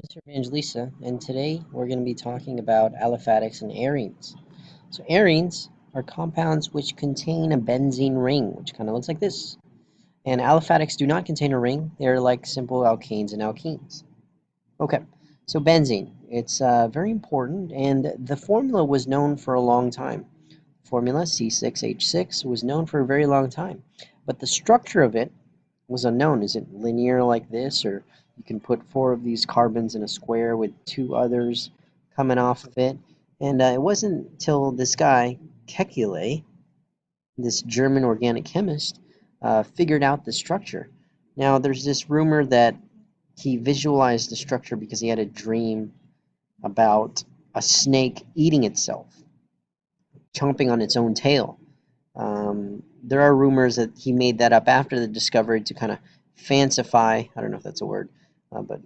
This is Evangelista, and today we're going to be talking about aliphatics and arenes. So arenes are compounds which contain a benzene ring, which kind of looks like this. And aliphatics do not contain a ring. They're like simple alkanes and alkenes. Okay, so benzene. It's very important, and the formula was known for a long time. Formula C6H6 was known for a very long time, but the structure of it was unknown. Is it linear like this, or you can put four of these carbons in a square with two others coming off of it? And it wasn't until this guy, Kekulé, this German organic chemist, figured out the structure. Now, there's this rumor that he visualized the structure because he had a dream about a snake eating itself, chomping on its own tail. There are rumors that he made that up after the discovery to kind of fancify, I don't know if that's a word, but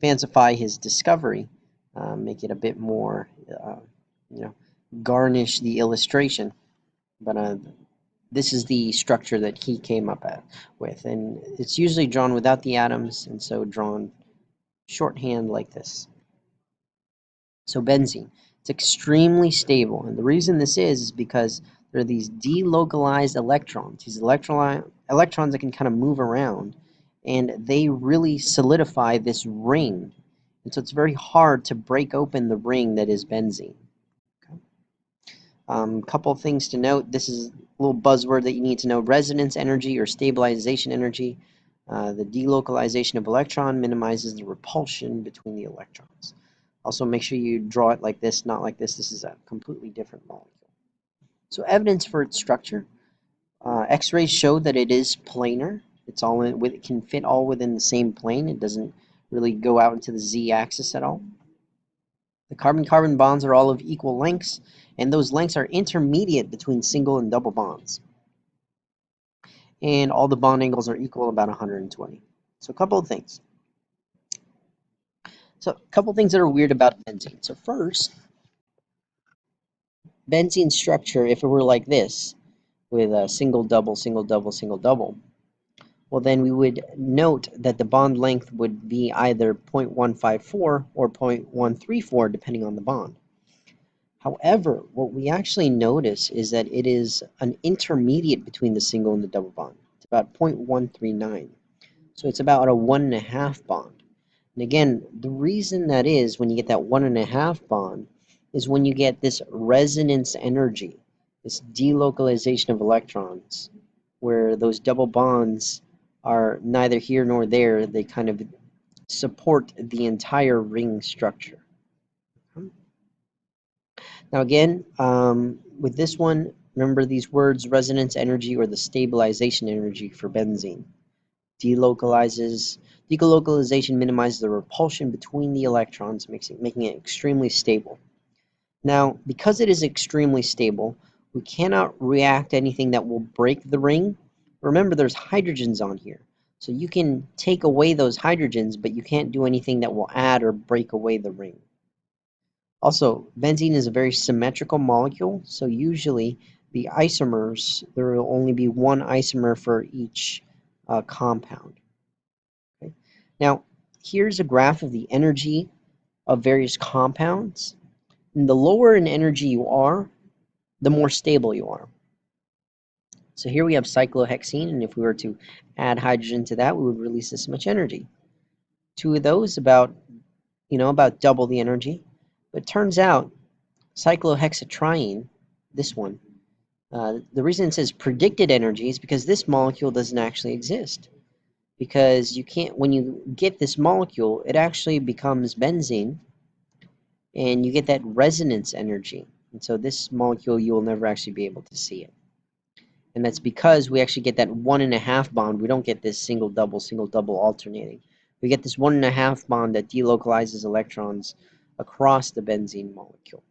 fancify his discovery, make it a bit more, you know, garnish the illustration. But this is the structure that he came up with, and it's usually drawn without the atoms, and so drawn shorthand like this. So benzene, it's extremely stable, and the reason this is because there are these delocalized electrons, these electrons that can kind of move around, and they really solidify this ring, and so it's very hard to break open the ring that is benzene. Okay. Couple of things to note. This is a little buzzword that you need to know: resonance energy or stabilization energy. The delocalization of electron minimizes the repulsion between the electrons. Also, make sure you draw it like this, not like this. This is a completely different molecule. So evidence for its structure. X-rays show that it is planar. It's all in, it can fit all within the same plane. It doesn't really go out into the z-axis at all. The carbon-carbon bonds are all of equal lengths, and those lengths are intermediate between single and double bonds. And all the bond angles are equal, about 120. So a couple of things. So a couple of things that are weird about benzene. So first, benzene structure, if it were like this, with a single, double, single, double, single, double, well, then we would note that the bond length would be either 0.154 or 0.134, depending on the bond. However, what we actually notice is that it is an intermediate between the single and the double bond. It's about 0.139. So it's about a 1.5 bond. And again, the reason that is, when you get that 1.5 bond, is when you get this resonance energy, this delocalization of electrons, where those double bonds are neither here nor there. They kind of support the entire ring structure. Now again, with this one, remember these words: resonance energy or the stabilization energy for benzene. Delocalization minimizes the repulsion between the electrons, making it extremely stable. Now, because it is extremely stable, we cannot react to anything that will break the ring. Remember, there's hydrogens on here, so you can take away those hydrogens, but you can't do anything that will add or break away the ring. Also, benzene is a very symmetrical molecule, so usually the isomers, there will only be one isomer for each compound. Okay. Now, here's a graph of the energy of various compounds. And the lower in energy you are, the more stable you are. So here we have cyclohexene, and if we were to add hydrogen to that, we would release this much energy. Two of those, about double the energy. But it turns out cyclohexatriene, this one, the reason it says predicted energy is because this molecule doesn't actually exist. Because you can't, when you get this molecule, it actually becomes benzene, and you get that resonance energy. And so this molecule, you will never actually be able to see it. And that's because we actually get that 1.5 bond. We don't get this single, double alternating. We get this 1.5 bond that delocalizes electrons across the benzene molecule.